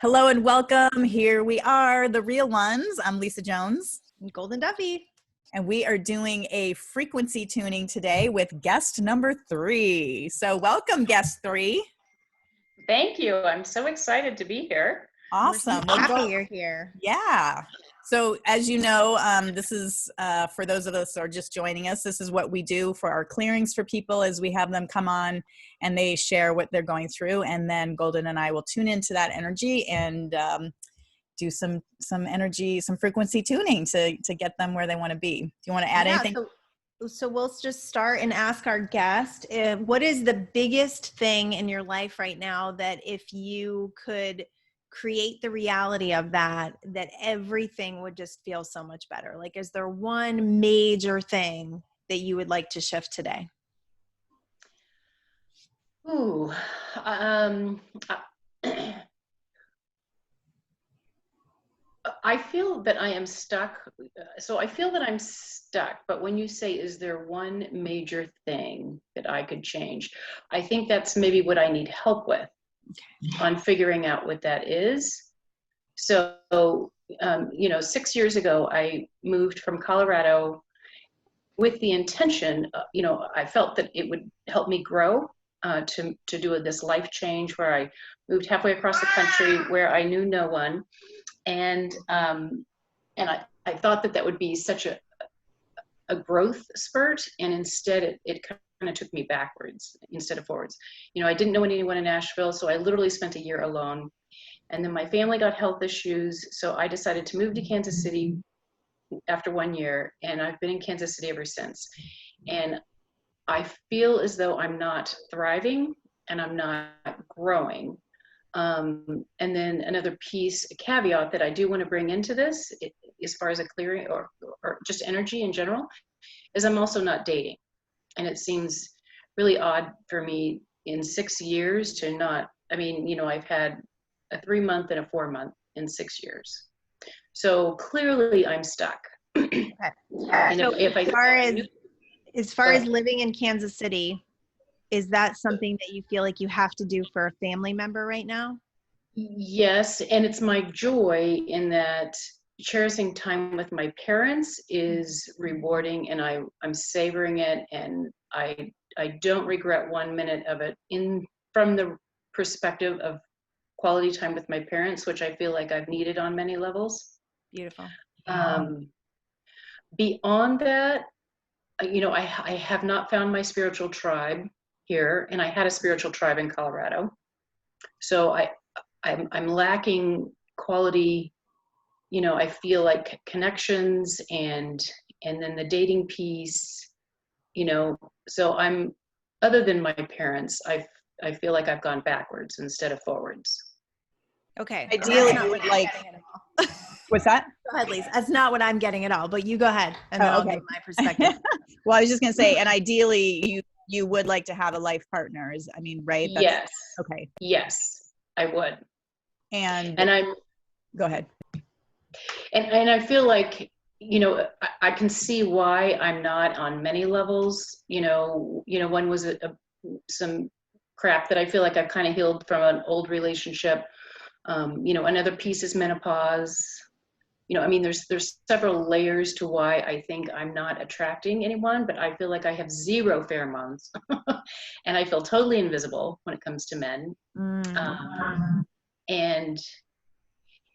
Hello and welcome. Here we are, the Real Ones. I'm Lisa Jones. Goldyn Duffy. And we are doing a frequency tuning today with guest number 3. So welcome, guest 3. Thank you. I'm so excited to be here. Awesome. We're so happy you're here. Yeah. So as you know, this is, for those of us who are just joining us, this is what we do for our clearings for people is we have them come on and they share what they're going through. And then Goldyn and I will tune into that energy and do some energy, some frequency tuning to get them where they want to be. Do you want to add anything? So we'll just start and ask our guest, what is the biggest thing in your life right now that if you could create the reality of that everything would just feel so much better? Like, is there one major thing that you would like to shift today? Ooh, I feel that I am stuck. So I feel that I'm stuck, but when you say, is there one major thing that I could change? I think that's maybe what I need help with on figuring out what that is. So, 6 years ago, I moved from Colorado with the intention, I felt that it would help me grow to do this life change where I moved halfway across the country where I knew no one. And I thought that would be such a growth spurt, and instead it kind of took me backwards instead of forwards. I didn't know anyone in Nashville, so I literally spent a year alone. And then my family got health issues, so I decided to move to Kansas City after 1 year, and I've been in Kansas City ever since. And I feel as though I'm not thriving and I'm not growing. And then another piece, a caveat that I do want to bring into this, as far as a clearing or just energy in general, is I'm also not dating. And it seems really odd for me in 6 years to not, I've had a 3-month and a 4-month in 6 years. So clearly I'm stuck. Okay. And so as far as living in Kansas City, is that something that you feel like you have to do for a family member right now? Yes, and it's my joy in that cherishing time with my parents is rewarding, and I'm savoring it, and I don't regret 1 minute of it from the perspective of quality time with my parents, which I feel like I've needed on many levels. Beautiful. Beyond that, I have not found my spiritual tribe here, and I had a spiritual tribe in Colorado. So I'm lacking quality, I feel like connections and then the dating piece, so other than my parents, I feel like I've gone backwards instead of forwards. Okay. Ideally, you would like, what's that? Go ahead, Lisa. That's not what I'm getting at all, but you go ahead and then I'll give my perspective. Well, I was just going to say, and ideally you would like to have a life partner, right? Yes. Okay. Yes, I would. And go ahead. And I feel like, I can see why I'm not on many levels. One was some crap that I feel like I've kind of healed from an old relationship. Another piece is menopause. There's several layers to why I think I'm not attracting anyone, but I feel like I have 0 pheromones and I feel totally invisible when it comes to men. And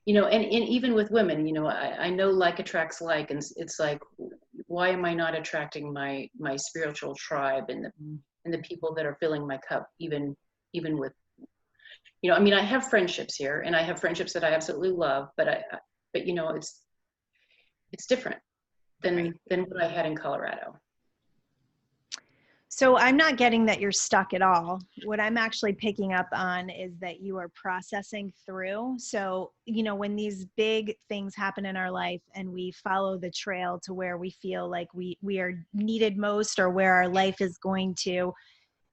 even with women, I know like attracts like, and it's like, why am I not attracting my spiritual tribe and the people that are filling my cup, even with, I have friendships here, and I have friendships that I absolutely love, but it's different than what I had in Colorado. So I'm not getting that you're stuck at all. What I'm actually picking up on is that you are processing through. So, when these big things happen in our life and we follow the trail to where we feel like we are needed most, or where our life is going to,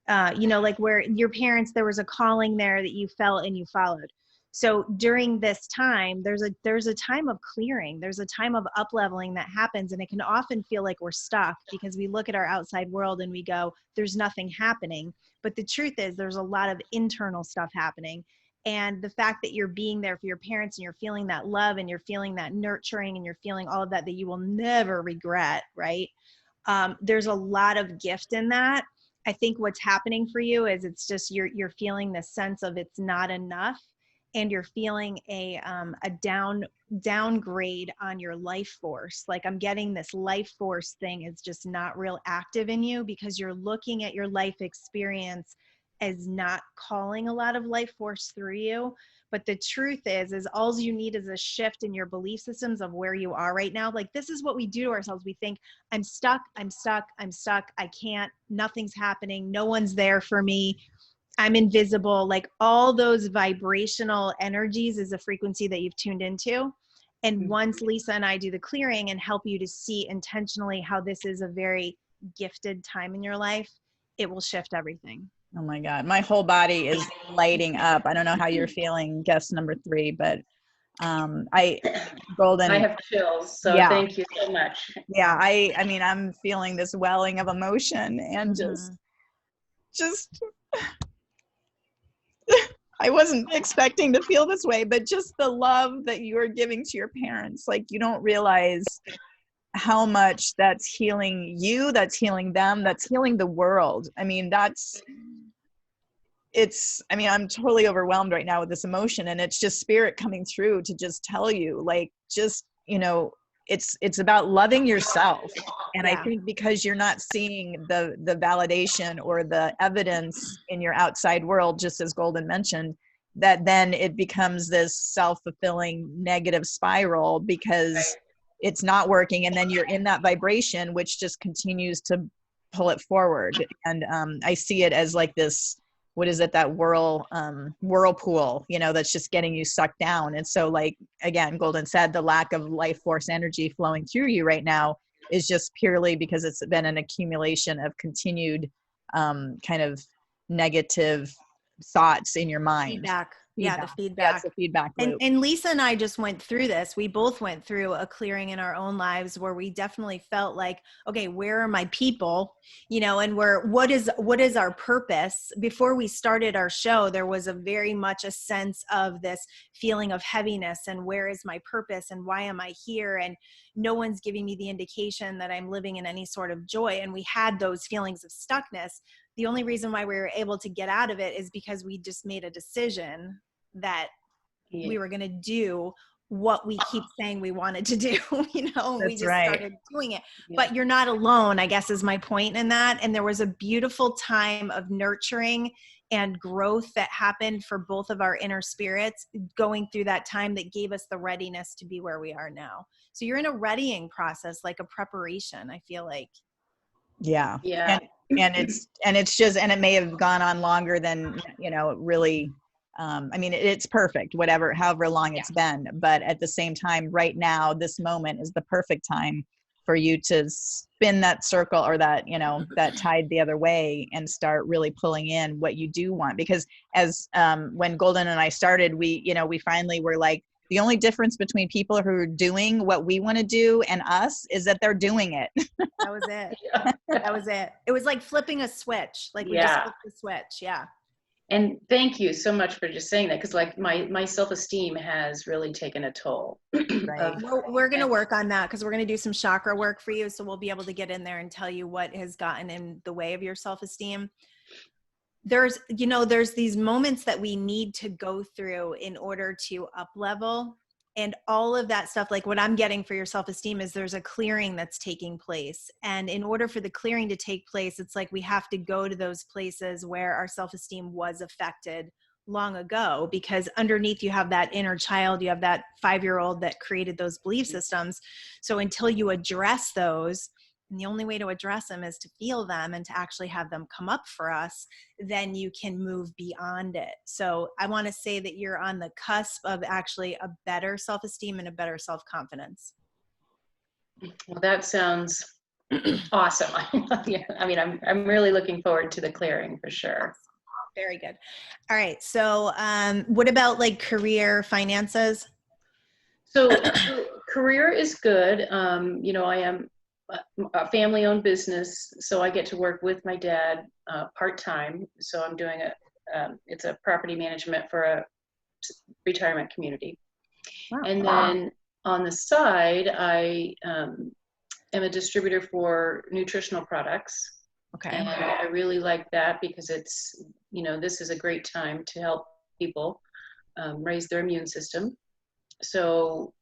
like where your parents, there was a calling there that you felt and you followed. So during this time, there's a time of clearing. There's a time of up-leveling that happens, and it can often feel like we're stuck because we look at our outside world and we go, there's nothing happening. But the truth is there's a lot of internal stuff happening. And the fact that you're being there for your parents and you're feeling that love and you're feeling that nurturing and you're feeling all of that you will never regret, right? There's a lot of gift in that. I think what's happening for you is it's just you're feeling this sense of it's not enough, and you're feeling a downgrade on your life force. Like, I'm getting this life force thing is just not real active in you because you're looking at your life experience as not calling a lot of life force through you. But the truth is all you need is a shift in your belief systems of where you are right now. Like, this is what we do to ourselves. We think, I'm stuck. I can't, nothing's happening. No one's there for me. I'm invisible. Like, all those vibrational energies is a frequency that you've tuned into. And once Lisa and I do the clearing and help you to see intentionally how this is a very gifted time in your life, it will shift everything. Oh my God, my whole body is lighting up. I don't know how you're feeling, guest number 3, but Goldyn. I have chills, so yeah. Thank you so much. Yeah, I mean, I'm feeling this welling of emotion and just I wasn't expecting to feel this way, but just the love that you are giving to your parents, like, you don't realize how much that's healing you, that's healing them, that's healing the world. I mean, I'm totally overwhelmed right now with this emotion, and it's just spirit coming through to just tell you, like, just, it's about loving yourself. And I think because you're not seeing the validation or the evidence in your outside world, just as Goldyn mentioned, that then it becomes this self-fulfilling negative spiral because it's not working. And then you're in that vibration, which just continues to pull it forward. And I see it as like this, what is it, that whirlpool, that's just getting you sucked down. And so, like, again, Goldyn said, the lack of life force energy flowing through you right now is just purely because it's been an accumulation of continued kind of negative thoughts in your mind. Feedback. Yeah, the feedback. Yeah, it's a feedback loop. And Lisa and I just went through this. We both went through a clearing in our own lives where we definitely felt like, okay, where are my people? And what is our purpose? Before we started our show, there was a very much a sense of this feeling of heaviness and where is my purpose and why am I here? And no one's giving me the indication that I'm living in any sort of joy. And we had those feelings of stuckness. The only reason why we were able to get out of it is because we just made a decision that we were going to do what we keep saying we wanted to do, and we just started doing it. But you're not alone, I guess, is my point in that. And there was a beautiful time of nurturing and growth that happened for both of our inner spirits going through that time that gave us the readiness to be where we are now. So you're in a readying process, like a preparation, I feel like. Yeah. And it's just, and it may have gone on longer than, really, I mean, it's perfect, however long it's been, but at the same time, right now, this moment is the perfect time for you to spin that circle or that, that tide the other way and start really pulling in what you do want. Because as, when Goldyn and I started, we finally were like, the only difference between people who are doing what we want to do and us is that they're doing it. That was it. That was it. It was like flipping a switch. Like we just flipped the switch. Yeah. And thank you so much for just saying that, because like my self-esteem has really taken a toll. Right. We're going to work on that because we're going to do some chakra work for you. So we'll be able to get in there and tell you what has gotten in the way of your self-esteem. There's these moments that we need to go through in order to up level. And all of that stuff, like what I'm getting for your self-esteem is there's a clearing that's taking place. And in order for the clearing to take place, it's like we have to go to those places where our self-esteem was affected long ago, because underneath you have that inner child, you have that 5-year-old that created those belief systems. So until you address those, and the only way to address them is to feel them and to actually have them come up for us, then you can move beyond it. So I want to say that you're on the cusp of actually a better self-esteem and a better self-confidence. Well, that sounds awesome. I mean, I'm really looking forward to the clearing for sure. Very good. All right. So what about like career, finances? So career is good. I am a family-owned business, so I get to work with my dad part-time. So I'm doing it's a property management for retirement community. Wow. And then on the side, I am a distributor for nutritional products. Okay. And I really like that because it's, you know, this is a great time to help people raise their immune system. So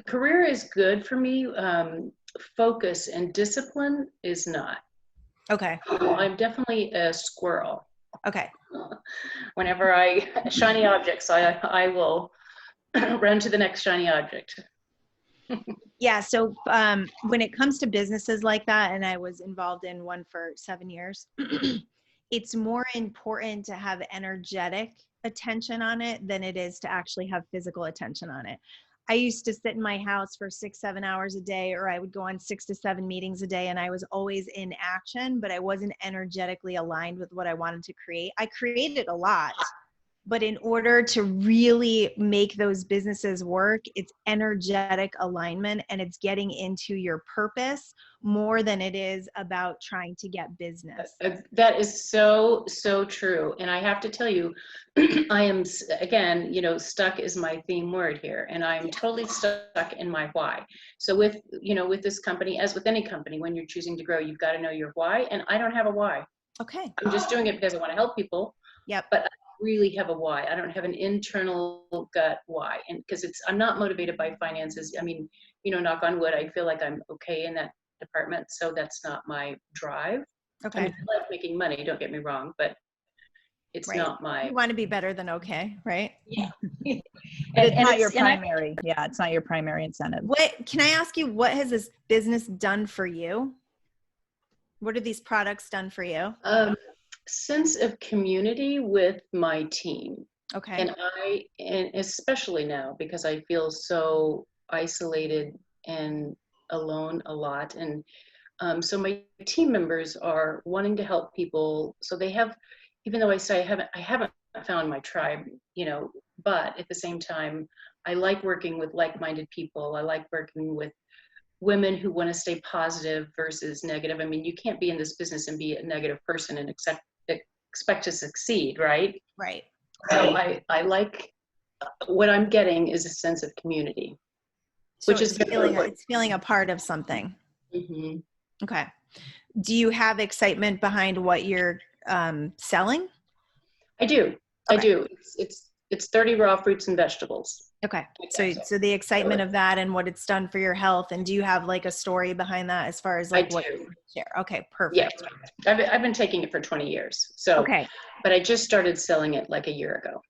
career is good for me. Focus and discipline is not. Okay. I'm definitely a squirrel. Okay. Whenever shiny objects, I will run to the next shiny object. Yeah. So when it comes to businesses like that, and I was involved in one for 7 years, it's more important to have energetic attention on it than it is to actually have physical attention on it. I used to sit in my house for 6-7 hours a day, or I would go on 6 to 7 meetings a day, and I was always in action, but I wasn't energetically aligned with what I wanted to create. I created a lot, but in order to really make those businesses work, it's energetic alignment, and it's getting into your purpose more than it is about trying to get business. That is so, so true. And I have to tell you, I am, again, you know, stuck is my theme word here, and I'm totally stuck in my why. So with, you know, with this company, as with any company, when you're choosing to grow, you've got to know your why. And I don't have a why. Okay. I'm just doing it because I want to help people. Yep. But I really have a why. I don't have an internal gut why. And because I'm not motivated by finances. I mean, you know, knock on wood, I feel like I'm okay in that department. So that's not my drive. Okay. I mean, I like making money, don't get me wrong, but it's not my. You want to be better than okay, right? Yeah. But it's not your primary. Yeah, it's not your primary incentive. What can I ask you? What has this business done for you? What have these products done for you? Sense of community with my team. Okay. And especially now, because I feel so isolated and alone a lot. And so my team members are wanting to help people. So they have, even though I say I haven't found my tribe, you know, but at the same time, I like working with like-minded people. I like working with women who want to stay positive versus negative. I mean, you can't be in this business and be a negative person and expect to succeed, right? Right. So I like what I'm getting is a sense of community, So which is good. it's feeling a part of something. Mm-hmm. Okay. Do you have excitement behind what you're selling? I do. Okay. I do. It's 30 raw fruits and vegetables. Okay. So the excitement of that and what it's done for your health. And do you have like a story behind that as far as like what you share? Okay, perfect. Yeah. I've been taking it for 20 years. So, okay. But I just started selling it like a year ago.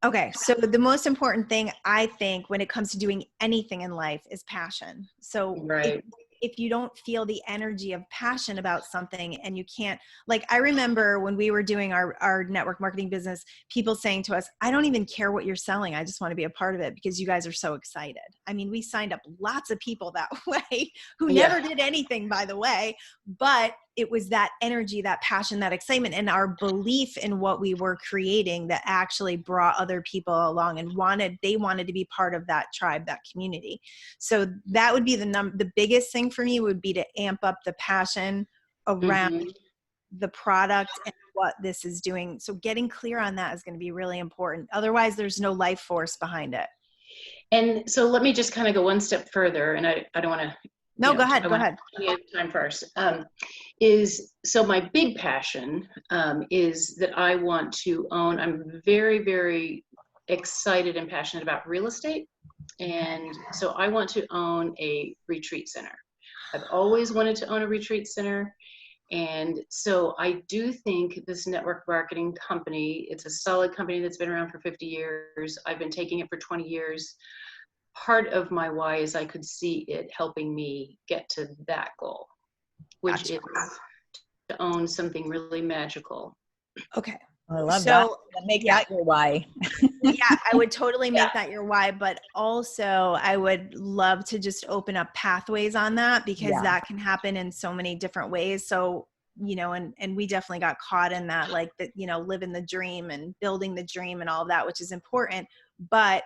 Okay. So the most important thing I think when it comes to doing anything in life is passion. So right. if you don't feel the energy of passion about something and you can't, like, I remember when we were doing our network marketing business, people saying to us, I don't even care what you're selling. I just want to be a part of it because you guys are so excited. I mean, we signed up lots of people that way who never did anything, by the way, but it was that energy, that passion, that excitement, and our belief in what we were creating that actually brought other people along and they wanted to be part of that tribe, that community. So that would be the biggest thing for me would be to amp up the passion around the product and what this is doing. So getting clear on that is going to be really important. Otherwise, there's no life force behind it. And so let me just kind of go one step further, and I don't want to. No, go ahead. Go ahead. Time first. So my big passion is that I want to own. I'm very, very excited and passionate about real estate, and so I want to own a retreat center. I've always wanted to own a retreat center, and so I do think this network marketing company. It's a solid company that's been around for 50 years. I've been taking it for 20 years. Part of my why is I could see it helping me get to that goal, which is to own something really magical. Okay. I love that. Make that your why. Yeah, I would totally make that your why, but also I would love to just open up pathways on that because that can happen in so many different ways. So, you know, and we definitely got caught in that, like that, you know, living the dream and building the dream and all of that, which is important. But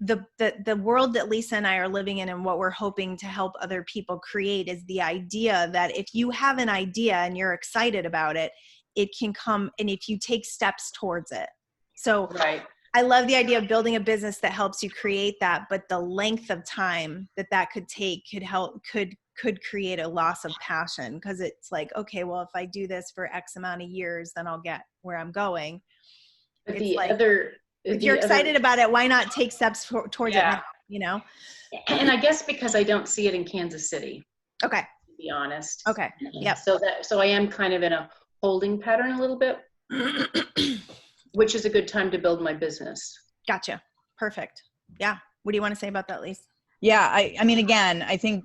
the world that Lisa and I are living in and what we're hoping to help other people create is the idea that if you have an idea and you're excited about it, it can come, and if you take steps towards it. So Right. I love the idea of building a business that helps you create that, but the length of time that could take could create a loss of passion, because it's like, okay, well, if I do this for X amount of years, then I'll get where I'm going. But It's like, if the you're other, excited about it, why not take steps towards it now, you know? and I guess because I don't see it in Kansas City, Okay. to be honest. Okay. Yep. So I am kind of in a holding pattern a little bit, which is a good time to build my business. Gotcha. Perfect. Yeah. What do you want to say about that, Lise? Yeah, I mean, again, I think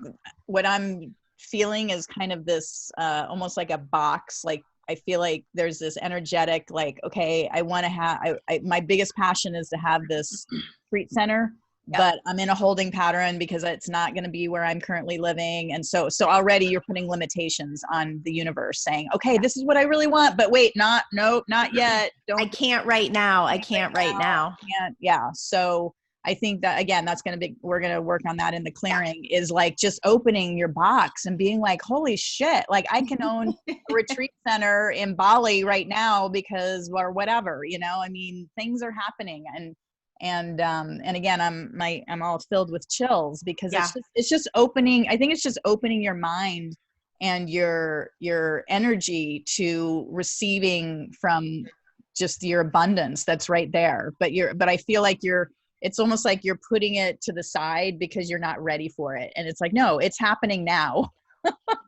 what I'm feeling is kind of this almost like a box. Like, I feel like there's this energetic, like, okay, I want to have, my biggest passion is to have this retreat center, but I'm in a holding pattern because it's not going to be where I'm currently living. And so already you're putting limitations on the universe, saying, okay, this is what I really want, but wait, not yet. I can't right now. I can't right now. Yeah. So I think that, again, that's going to be, we're going to work on that in the clearing, is like just opening your box and being like, holy shit, like I can own a retreat center in Bali right now because, or whatever, you know, I mean, things are happening. And again, I'm all filled with chills because it's just opening. I think it's just opening your mind and your energy to receiving from just your abundance that's right there. But I feel like it's almost like you're putting it to the side because you're not ready for it. And it's like, no, it's happening now.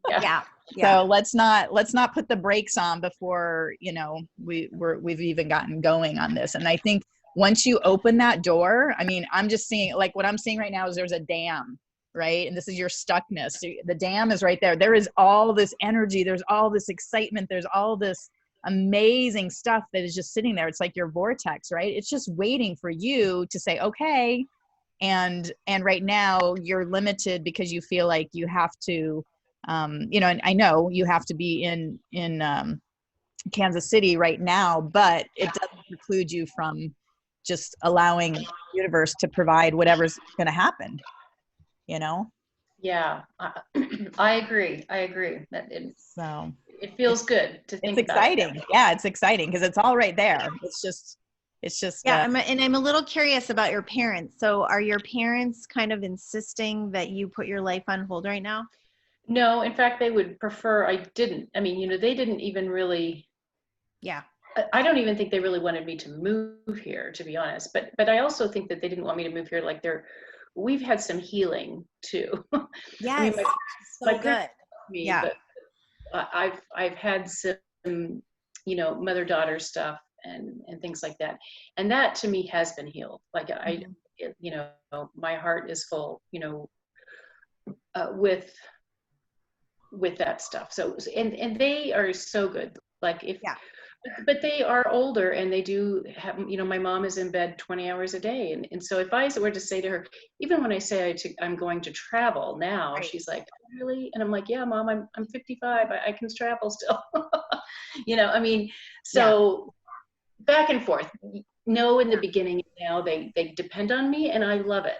Yeah. So let's not put the brakes on before, you know, we've even gotten going on this. And I think once you open that door, I mean, I'm just seeing, like, what I'm seeing right now is there's a dam, right? And this is your stuckness. The dam is right there. There is all this energy. There's all this excitement. There's all this amazing stuff that is just sitting there. It's like your vortex, right? It's just waiting for you to say, okay. And right now you're limited because you feel like you have to, you know, and I know you have to be in Kansas City right now, but it doesn't preclude you from just allowing the universe to provide whatever's going to happen, you know? Yeah, I agree. So it feels good to think it's exciting. about. Yeah, it's exciting because it's all right there. It's just yeah. I'm a little curious about your parents. So are your parents kind of insisting that you put your life on hold right now? No, in fact, they would prefer I didn't. I mean, you know, they didn't even really. Yeah. I don't even think they really wanted me to move here, to be honest. But I also think that they didn't want me to move here. Like we've had some healing too. Yes. I mean, my good. Me, yeah. But I've had some, you know, mother-daughter stuff and things like that, and that to me has been healed. Like you know, my heart is full, you know, with that stuff. So and they are so good. Like but they are older and they do have, you know, my mom is in bed 20 hours a day. And so if I were to say to her, even when I say I'm going to travel now, she's like, really? And I'm like, yeah, Mom, I'm 55. I can travel still. You know, I mean, so back and forth. No, in the beginning, now they depend on me and I love it.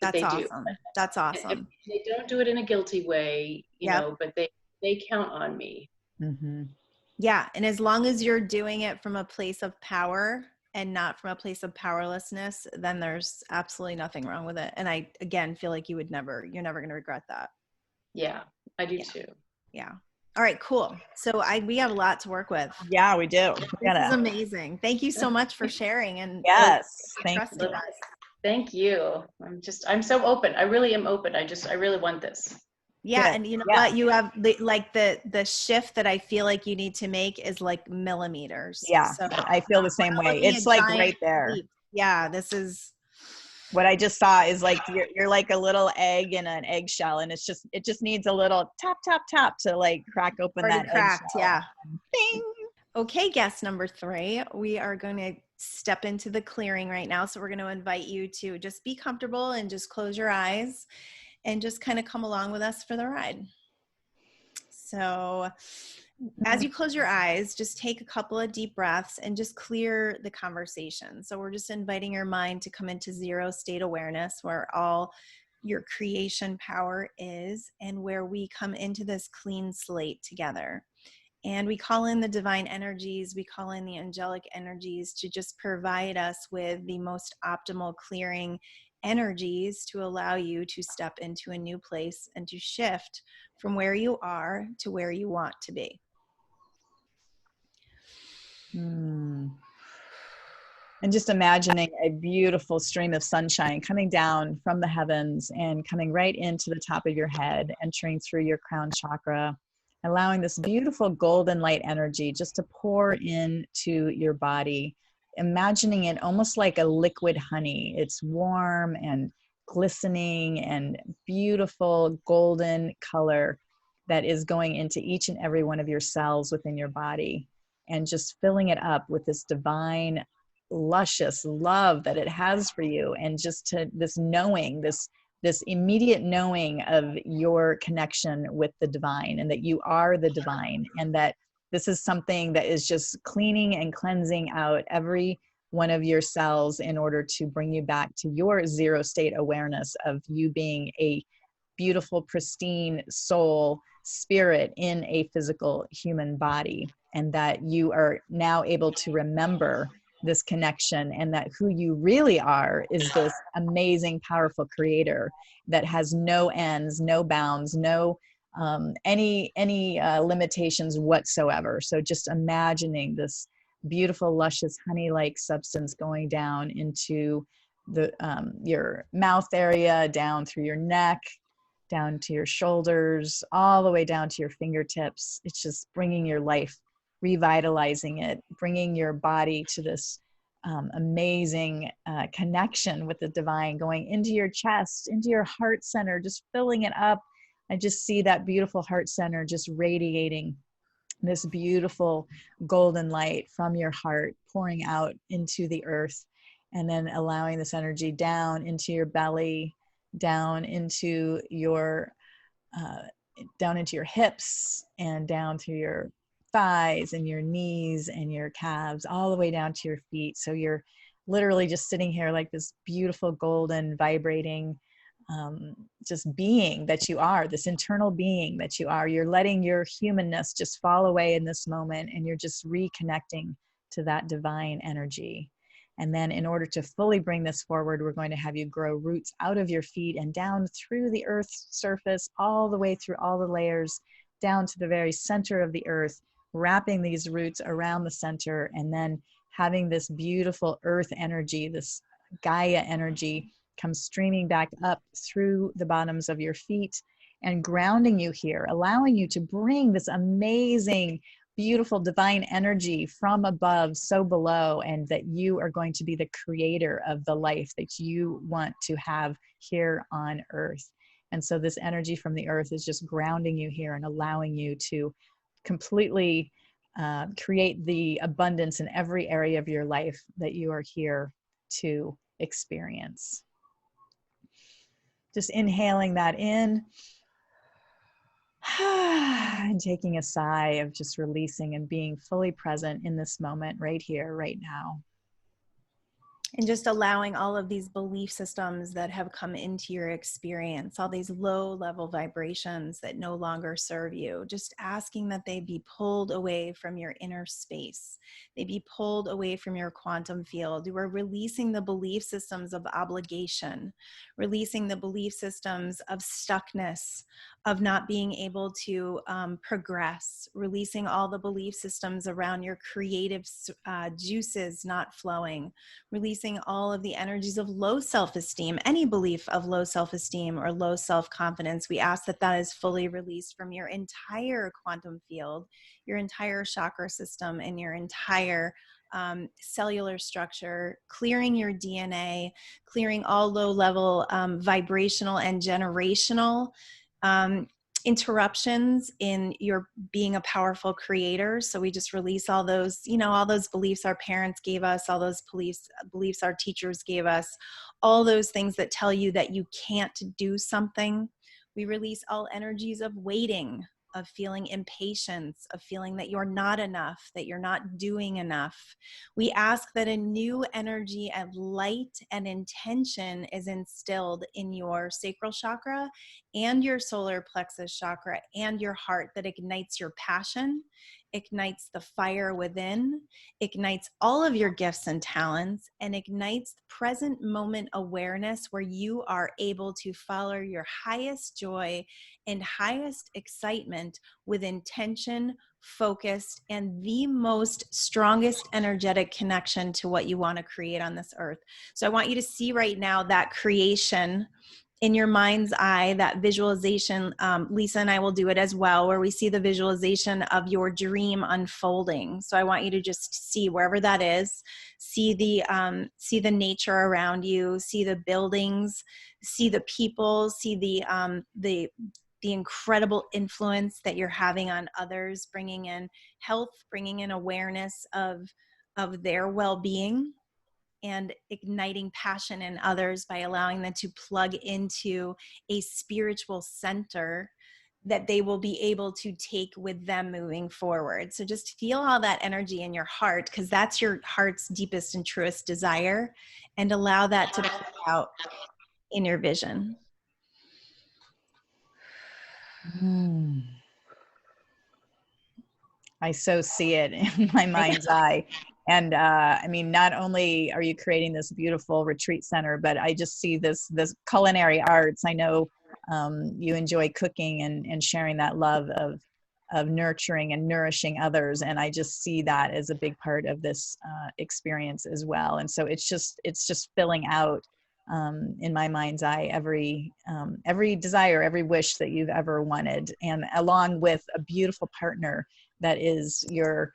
That's awesome. That's awesome. And they don't do it in a guilty way, you know, but they count on me. Mm-hmm. Yeah. And as long as you're doing it from a place of power and not from a place of powerlessness, then there's absolutely nothing wrong with it. And I, again, feel like you're never going to regret that. Yeah, I do too. Yeah. All right, cool. So we have a lot to work with. Yeah, we do. This is amazing. Thank you so much for sharing. And trusting us. Thank you. I'm so open. I really am open. I really want this. Yeah. Good. And you know what? You have the shift that I feel like you need to make is like millimeters. Yeah. So I feel the same way. It's like right there. Leap. Yeah. This is what I just saw is like, you're like a little egg in an eggshell, and it just needs a little tap to like crack open that cracked. Eggshell. Yeah. Bing. Okay. Guest number 3, we are going to step into the clearing right now. So we're going to invite you to just be comfortable and just close your eyes and just kind of come along with us for the ride. So as you close your eyes, just take a couple of deep breaths and just clear the conversation. So we're just inviting your mind to come into 0 state awareness, where all your creation power is and where we come into this clean slate together. And we call in the divine energies, we call in the angelic energies to just provide us with the most optimal clearing energies to allow you to step into a new place and to shift from where you are to where you want to be. And just imagining a beautiful stream of sunshine coming down from the heavens and coming right into the top of your head, entering through your crown chakra, allowing this beautiful golden light energy just to pour into your body, imagining it almost like a liquid honey. It's warm and glistening and beautiful golden color that is going into each and every one of your cells within your body, and just filling it up with this divine, luscious love that it has for you, and just to this knowing, this immediate knowing of your connection with the divine, and that you are the divine, and that this is something that is just cleaning and cleansing out every one of your cells in order to bring you back to your zero state awareness of you being a beautiful, pristine soul spirit in a physical human body, and that you are now able to remember this connection, and that who you really are is this amazing, powerful creator that has no ends, no bounds, no any limitations whatsoever. So just imagining this beautiful, luscious, honey-like substance going down into the your mouth area, down through your neck, down to your shoulders, all the way down to your fingertips. It's just bringing your life, revitalizing it, bringing your body to this amazing connection with the divine, going into your chest, into your heart center, just filling it up. I just see that beautiful heart center just radiating this beautiful golden light from your heart, pouring out into the earth, and then allowing this energy down into your belly, down into your hips, and down through your thighs and your knees and your calves, all the way down to your feet. So you're literally just sitting here like this beautiful golden vibrating just being that you are, this internal being that you are. You're letting your humanness just fall away in this moment, and you're just reconnecting to that divine energy. And then in order to fully bring this forward, we're going to have you grow roots out of your feet and down through the earth's surface, all the way through all the layers, down to the very center of the earth, wrapping these roots around the center, and then having this beautiful earth energy, this Gaia energy, come streaming back up through the bottoms of your feet and grounding you here, allowing you to bring this amazing, beautiful divine energy from above, so below, and that you are going to be the creator of the life that you want to have here on earth. And so this energy from the earth is just grounding you here and allowing you to completely create the abundance in every area of your life that you are here to experience. Just inhaling that in and taking a sigh of just releasing and being fully present in this moment right here, right now. And just allowing all of these belief systems that have come into your experience, all these low-level vibrations that no longer serve you, just asking that they be pulled away from your inner space. They be pulled away from your quantum field. You are releasing the belief systems of obligation, releasing the belief systems of stuckness, of not being able to progress, releasing all the belief systems around your creative juices not flowing, releasing all of the energies of low self-esteem, any belief of low self-esteem or low self-confidence. We ask that that is fully released from your entire quantum field, your entire chakra system, and your entire cellular structure, clearing your DNA, clearing all low-level vibrational and generational interruptions in your being a powerful creator. So we just release all those, all those beliefs our parents gave us, all those beliefs our teachers gave us, all those things that tell you that you can't do something. We release all energies of waiting, of feeling impatience, of feeling that you're not enough, that you're not doing enough. We ask that a new energy of light and intention is instilled in your sacral chakra and your solar plexus chakra and your heart, that ignites your passion ignites the fire within, ignites all of your gifts and talents, and ignites present moment awareness where you are able to follow your highest joy and highest excitement with intention, focused, and the most strongest energetic connection to what you want to create on this earth. So I want you to see right now that creation in your mind's eye, that visualization. Lisa and I will do it as well, where we see the visualization of your dream unfolding. So I want you to just see wherever that is, see the nature around you, see the buildings, see the people, see the incredible influence that you're having on others, bringing in health, bringing in awareness of their well-being, and igniting passion in others by allowing them to plug into a spiritual center that they will be able to take with them moving forward. So just feel all that energy in your heart, because that's your heart's deepest and truest desire, and allow that to play out in your vision. I so see it in my mind's eye. And I mean, not only are you creating this beautiful retreat center, but I just see this culinary arts. I know you enjoy cooking and sharing that love of nurturing and nourishing others, and I just see that as a big part of this experience as well. And so it's just filling out in my mind's eye every desire, every wish that you've ever wanted, and along with a beautiful partner that is your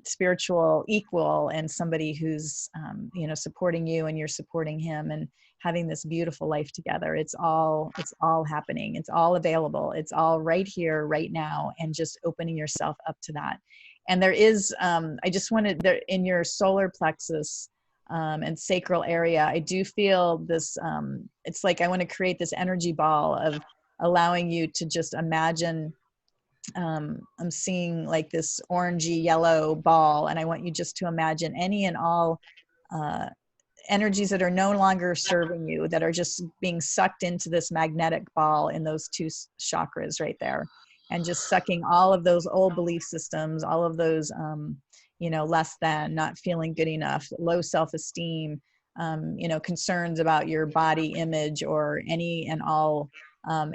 spiritual equal, and somebody who's supporting you and you're supporting him, and having this beautiful life together. It's all happening. It's all available. It's all right here, right now, and just opening yourself up to that. And there is, I just wanted there in your solar plexus and sacral area, I do feel this, it's like I want to create this energy ball of allowing you to just imagine, I'm seeing like this orangey yellow ball, and I want you just to imagine any and all energies that are no longer serving you, that are just being sucked into this magnetic ball in those two chakras right there, and just sucking all of those old belief systems, all of those less than, not feeling good enough, low self-esteem, concerns about your body image, or any and all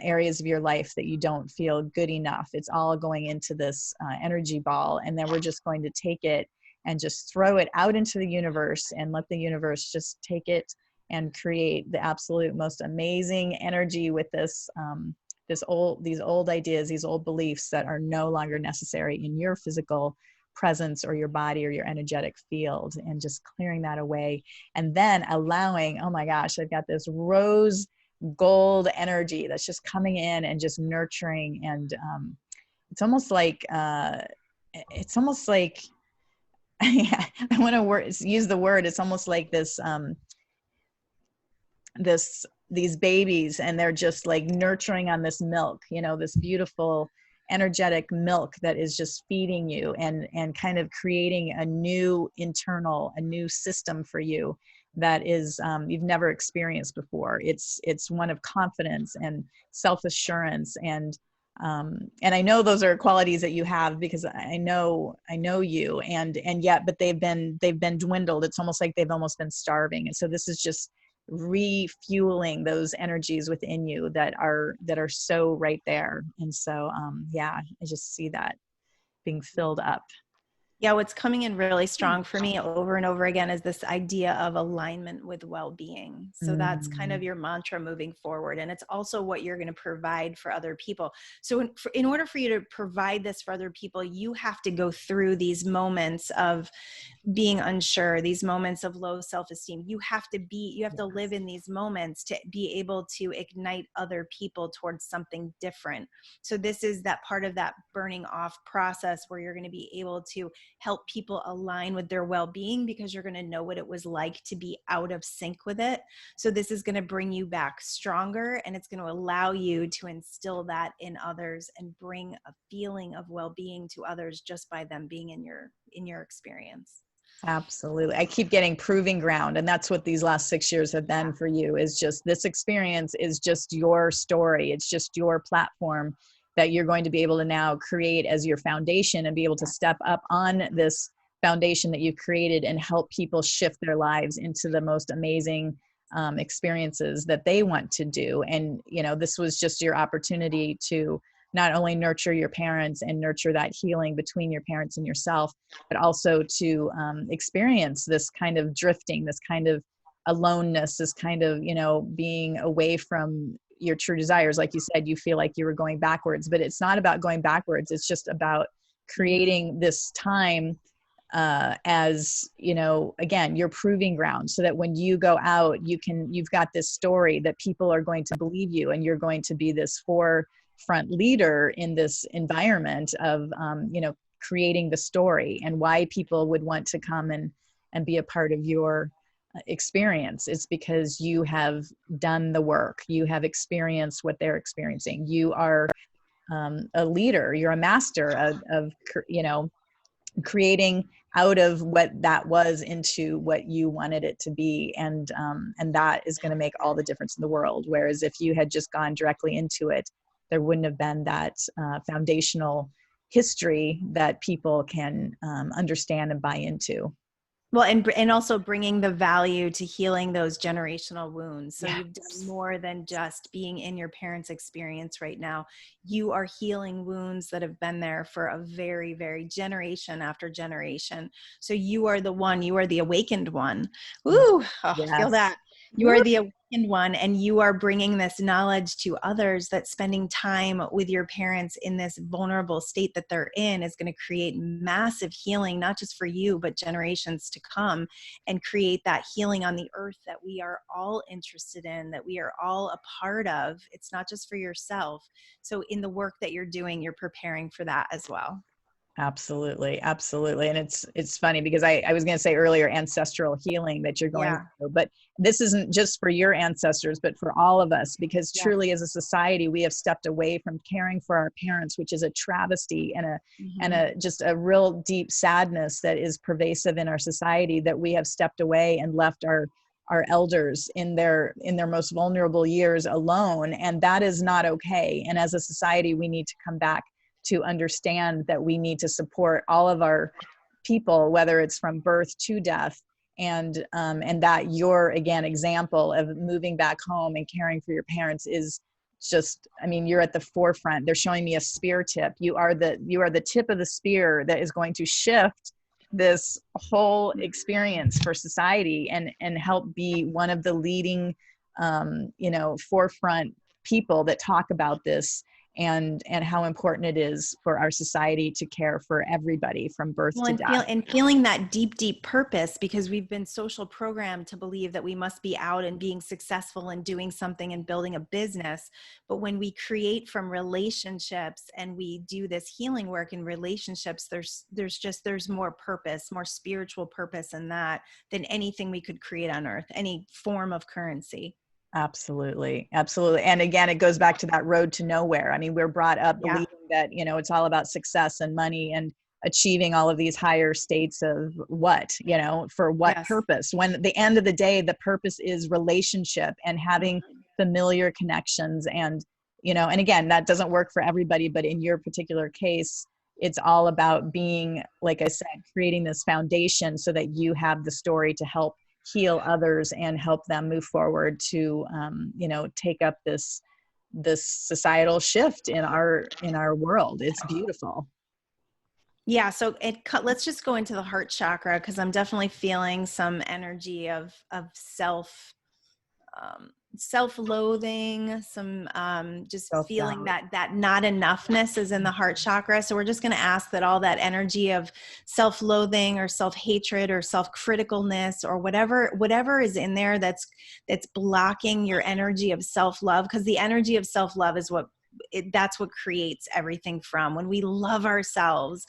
areas of your life that you don't feel good enough. It's all going into this energy ball, and then we're just going to take it and just throw it out into the universe, and let the universe just take it and create the absolute most amazing energy with this these old ideas, these old beliefs that are no longer necessary in your physical presence or your body or your energetic field, and just clearing that away. And then allowing, oh my gosh, I've got this rose gold energy that's just coming in and just nurturing. And it's almost like I want to use the word, it's almost like this these babies, and they're just like nurturing on this milk, this beautiful energetic milk that is just feeding you, and kind of creating a new system for you that is you've never experienced before. It's one of confidence and self-assurance, and I know those are qualities that you have, because I know you, and yet, but they've been dwindled. It's almost like they've almost been starving. And so this is just refueling those energies within you that are so right there. And so I just see that being filled up. Yeah, what's coming in really strong for me over and over again is this idea of alignment with well-being. So that's kind of your mantra moving forward. And it's also what you're going to provide for other people. So in order for you to provide this for other people, you have to go through these moments of being unsure, these moments of low self-esteem. You have to live in these moments to be able to ignite other people towards something different. So this is that part of that burning off process where you're going to be able to help people align with their well-being, because you're going to know what it was like to be out of sync with it. So this is going to bring you back stronger, and it's going to allow you to instill that in others and bring a feeling of well-being to others just by them being in your experience. Absolutely. I keep getting proving ground. And that's what these last 6 years have been for you, is just this experience is just your story. It's just your platform that you're going to be able to now create as your foundation and be able to step up on this foundation that you've created and help people shift their lives into the most amazing experiences that they want to do. And, you know, this was just your opportunity to not only nurture your parents and nurture that healing between your parents and yourself, but also to experience this kind of drifting, this kind of aloneness, this kind of, you know, being away from your true desires. Like you said, you feel like you were going backwards, but it's not about going backwards. It's just about creating this time as, you know, again, your proving ground, so that when you go out, you've got this story that people are going to believe you, and you're going to be this forefront leader in this environment of, you know, creating the story and why people would want to come and be a part of your experience. It's because you have done the work. You have experienced what they're experiencing. You are a leader. You're a master of, you know, creating out of what that was into what you wanted it to be. And that is going to make all the difference in the world. Whereas if you had just gone directly into it, there wouldn't have been that foundational history that people can understand and buy into. Well, and also bringing the value to healing those generational wounds. So Yes. you've done more than just being in your parents' experience right now. You are healing wounds that have been there for a very, very generation after generation. So you are the one, you are the awakened one. Ooh, oh, Yes. feel that. You are the awakened one, and you are bringing this knowledge to others that spending time with your parents in this vulnerable state that they're in is going to create massive healing, not just for you, but generations to come, and create that healing on the earth that we are all interested in, that we are all a part of. It's not just for yourself. So in the work that you're doing, you're preparing for that as well. Absolutely. Absolutely. And it's funny because I was going to say earlier, ancestral healing that you're going through, but this isn't just for your ancestors, but for all of us, because truly as a society, we have stepped away from caring for our parents, which is a travesty and a just a real deep sadness that is pervasive in our society, that we have stepped away and left our elders in their most vulnerable years alone. And that is not okay. And as a society, we need to come back to understand that we need to support all of our people, whether it's from birth to death. And that your, again, example of moving back home and caring for your parents is just, I mean, you're at the forefront. They're showing me a spear tip. You are the tip of the spear that is going to shift this whole experience for society and help be one of the leading, you know, forefront people that talk about this. And how important it is for our society to care for everybody from birth to death. And feeling that deep, deep purpose, because we've been social programmed to believe that we must be out and being successful and doing something and building a business. But when we create from relationships and we do this healing work in relationships, there's more purpose, more spiritual purpose in that than anything we could create on earth, any form of currency. Absolutely. Absolutely. And again, it goes back to that road to nowhere. I mean, we're brought up believing that, you know, it's all about success and money and achieving all of these higher states of what, you know, for what purpose, when at the end of the day, the purpose is relationship and having familiar connections. And, you know, and again, that doesn't work for everybody, but in your particular case, it's all about being, like I said, creating this foundation so that you have the story to help heal others and help them move forward to, you know, take up this societal shift in our world. It's beautiful. Yeah. So let's just go into the heart chakra, because I'm definitely feeling some energy of self-loathing, some just feeling that not enoughness is in the heart chakra. So we're just going to ask that all that energy of self-loathing or self-hatred or self-criticalness or whatever is in there that's blocking your energy of self-love, because the energy of self-love is that's what creates everything. From when we love ourselves,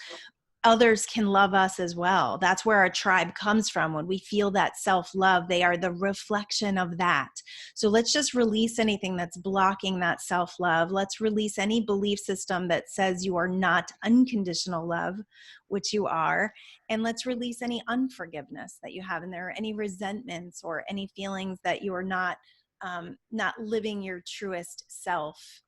others can love us as well. That's where our tribe comes from. When we feel that self-love, they are the reflection of that. So let's just release anything that's blocking that self-love. Let's release any belief system that says you are not unconditional love, which you are. And let's release any unforgiveness that you have in there, or any resentments or any feelings that you are not living your truest self.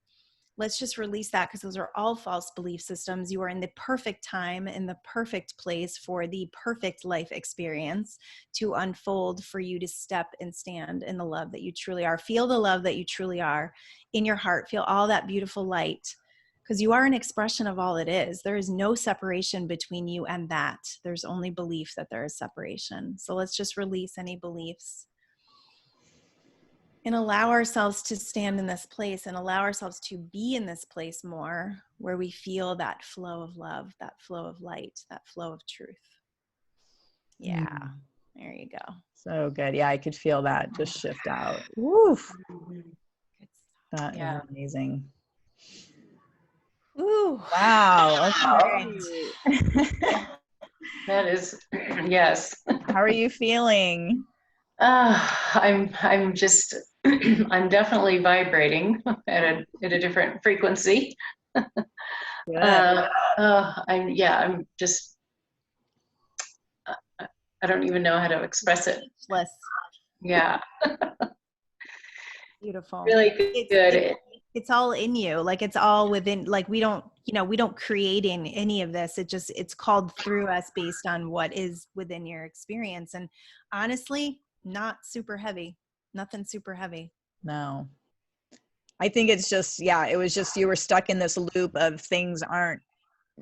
let's just release that, because those are all false belief systems. You are in the perfect time, in the perfect place for the perfect life experience to unfold, for you to step and stand in the love that you truly are. Feel the love that you truly are in your heart. Feel all that beautiful light, because you are an expression of all it is. There is no separation between you and that. There's only belief that there is separation. So let's just release any beliefs and allow ourselves to stand in this place and allow ourselves to be in this place more, where we feel that flow of love, that flow of light, that flow of truth. Yeah, there you go. So good. Yeah, I could feel that just shift out. Woof. That is amazing. Ooh. Wow. That is, yes. How are you feeling? I'm just, I'm definitely vibrating at a different frequency. I'm just, I don't even know how to express it. Bless. Yeah. Beautiful. Really good. It's all in you. Like, it's all within, like, we don't create in any of this. It's called through us based on what is within your experience. And honestly, not super heavy, nothing super heavy. No. I think it's just, it was just, you were stuck in this loop of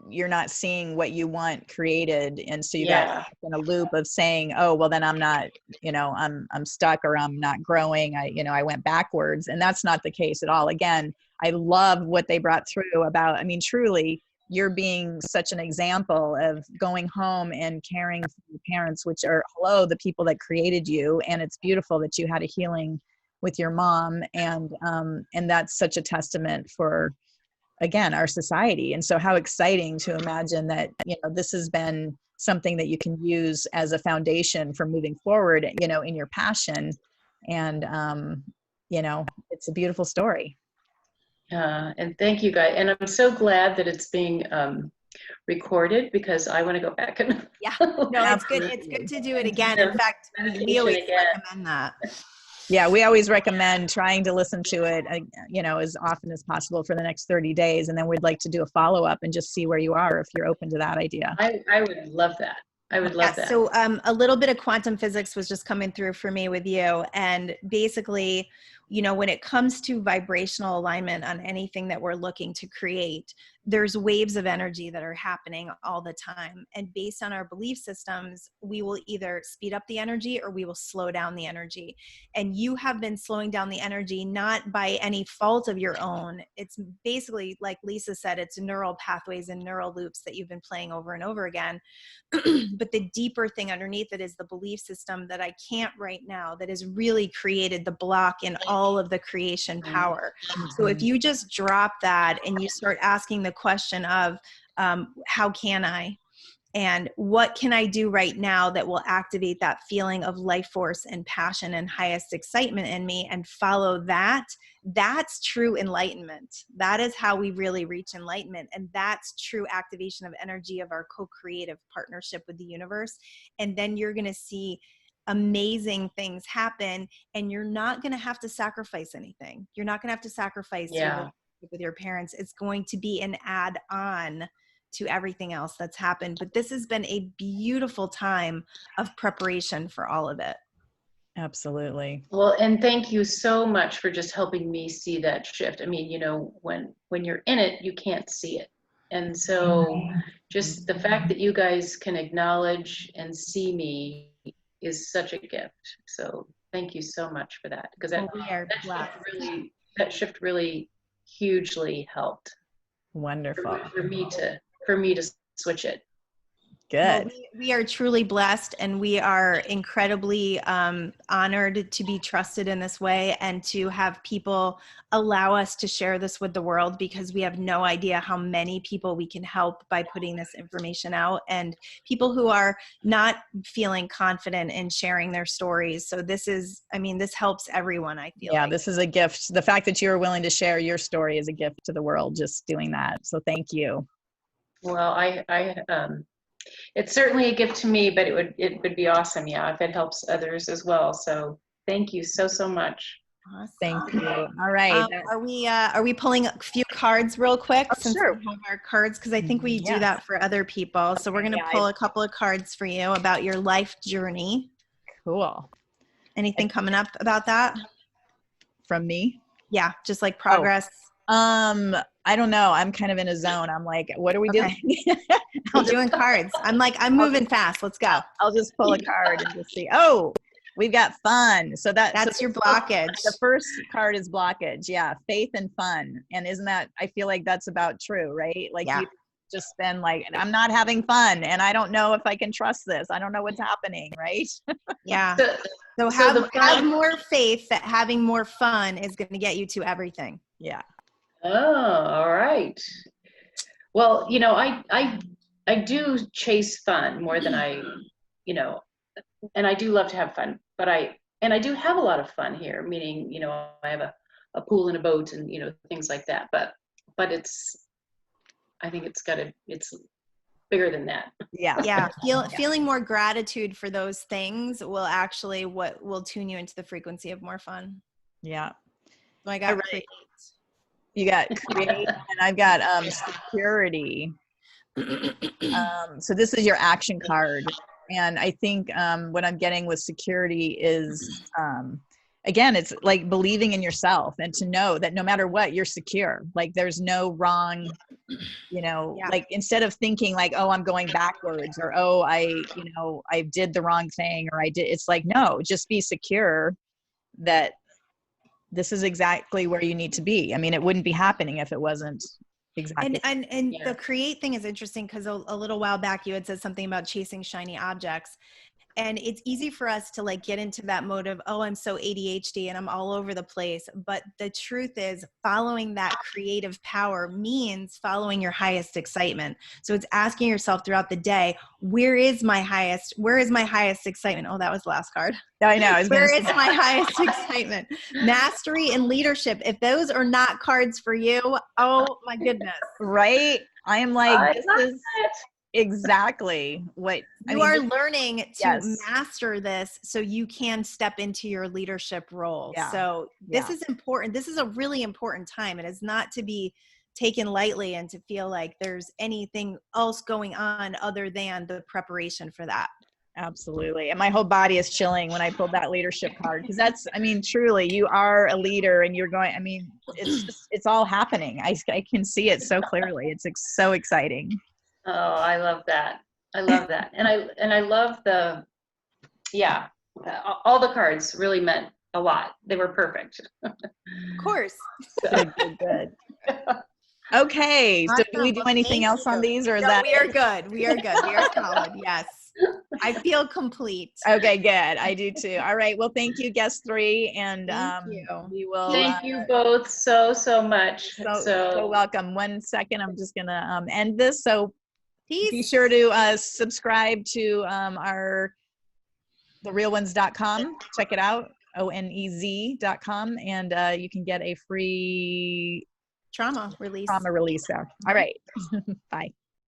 you're not seeing what you want created. And so you got in a loop of saying, oh, well then I'm not, I'm stuck, or I'm not growing. I went backwards, and that's not the case at all. Again, I love what they brought through about, truly, you're being such an example of going home and caring for your parents, which are, the people that created you. And it's beautiful that you had a healing with your mom. And that's such a testament for, again, our society. And so how exciting to imagine that, this has been something that you can use as a foundation for moving forward, in your passion. And, it's a beautiful story. And thank you guys. And I'm so glad that it's being recorded, because I want to go back and it's good. It's good to do it again. In fact, we always recommend that. Yeah, we always recommend trying to listen to it, as often as possible for the next 30 days. And then we'd like to do a follow-up and just see where you are, if you're open to that idea. I would love that. I would love that. So a little bit of quantum physics was just coming through for me with you. And basically, when it comes to vibrational alignment on anything that we're looking to create, there's waves of energy that are happening all the time. And based on our belief systems, we will either speed up the energy or we will slow down the energy. And you have been slowing down the energy, not by any fault of your own. It's basically, like Lisa said, it's neural pathways and neural loops that you've been playing over and over again. But the deeper thing underneath it is the belief system that I can't right now, that has really created the block in all of the creation power. So if you just drop that and you start asking the question of how can I, and what can I do right now that will activate that feeling of life force and passion and highest excitement in me, and follow that, that's true enlightenment. That is how we really reach enlightenment. And that's true activation of energy of our co-creative partnership with the universe. And then you're going to see amazing things happen, and you're not going to have to sacrifice anything. You're not going to have to sacrifice your relationship with your parents. It's going to be an add-on to everything else that's happened. But this has been a beautiful time of preparation for all of it. Absolutely. Well, and thank you so much for just helping me see that shift. When you're in it, you can't see it. And so just the fact that you guys can acknowledge and see me is such a gift. So thank you so much for that, because that shift really hugely helped. Wonderful. For me to switch it. Good. Well, we are truly blessed, and we are incredibly honored to be trusted in this way, and to have people allow us to share this with the world, because we have no idea how many people we can help by putting this information out, and people who are not feeling confident in sharing their stories. So this helps everyone, I feel. Yeah, this is a gift. The fact that you're willing to share your story is a gift to the world, just doing that. So thank you. Well, it's certainly a gift to me, but it would be awesome, if it helps others as well. So thank you so much. Awesome. Thank you. All right. Are we pulling a few cards real quick since sure. we have our cards? Because I think we do that for other people. So we're going to pull a couple of cards for you about your life journey. Cool. Anything coming up about that? From me? Yeah, just like progress. I don't know. I'm kind of in a zone. I'm like, what are we doing? I'm doing cards. I'm moving fast. Let's go. I'll just pull a card and just see. Oh, we've got fun. So that's your blockage. The first card is blockage. Yeah. Faith and fun. And isn't that, I feel like that's about true, right? Like you just been like, I'm not having fun and I don't know if I can trust this. I don't know what's happening. Right. Yeah. So have more faith that having more fun is going to get you to everything. Yeah. Oh, all right. Well, I do chase fun more than I, and I do love to have fun, but I do have a lot of fun here, meaning, I have a pool and a boat and, things like that, but I think it's bigger than that. Yeah. Yeah. Feeling more gratitude for those things will actually what will tune you into the frequency of more fun. Yeah. So I got create. You got create and I've got security. So this is your action card. And I think what I'm getting with security is, again, it's like believing in yourself and to know that no matter what, you're secure. Like there's no wrong, like instead of thinking like, oh, I'm going backwards or, oh, I did the wrong thing or it's like, no, just be secure that this is exactly where you need to be. I mean, it wouldn't be happening if it wasn't exactly. And the create thing is interesting because a little while back you had said something about chasing shiny objects. And it's easy for us to like get into that mode of, oh, I'm so ADHD and I'm all over the place. But the truth is following that creative power means following your highest excitement. So it's asking yourself throughout the day, where is my highest excitement? Oh, that was the last card. I know. Where is my highest excitement? Mastery and leadership. If those are not cards for you, oh my goodness. Right? I am like, this is exactly what you are learning to master this so you can step into your leadership role. Yeah. So this is important. This is a really important time. It is not to be taken lightly and to feel like there's anything else going on other than the preparation for that. Absolutely. And my whole body is chilling when I pulled that leadership card because that's, I mean, truly you are a leader and you're going, I mean, it's all happening. I can see it so clearly. It's so exciting. Oh, I love that. I love that. And I love all the cards really meant a lot. They were perfect. Of course. Good. Okay. Awesome. So do we do anything else on these or is that? We are good. We are solid. Yes. I feel complete. Okay, good. I do too. All right. Well, thank you, guest 3. And we will. Thank you both so much. So welcome. 1 second. I'm just going to end this. So be sure to subscribe to therealonez.com. Check it out, onez.com, and you can get a free trauma release there. All right. Bye.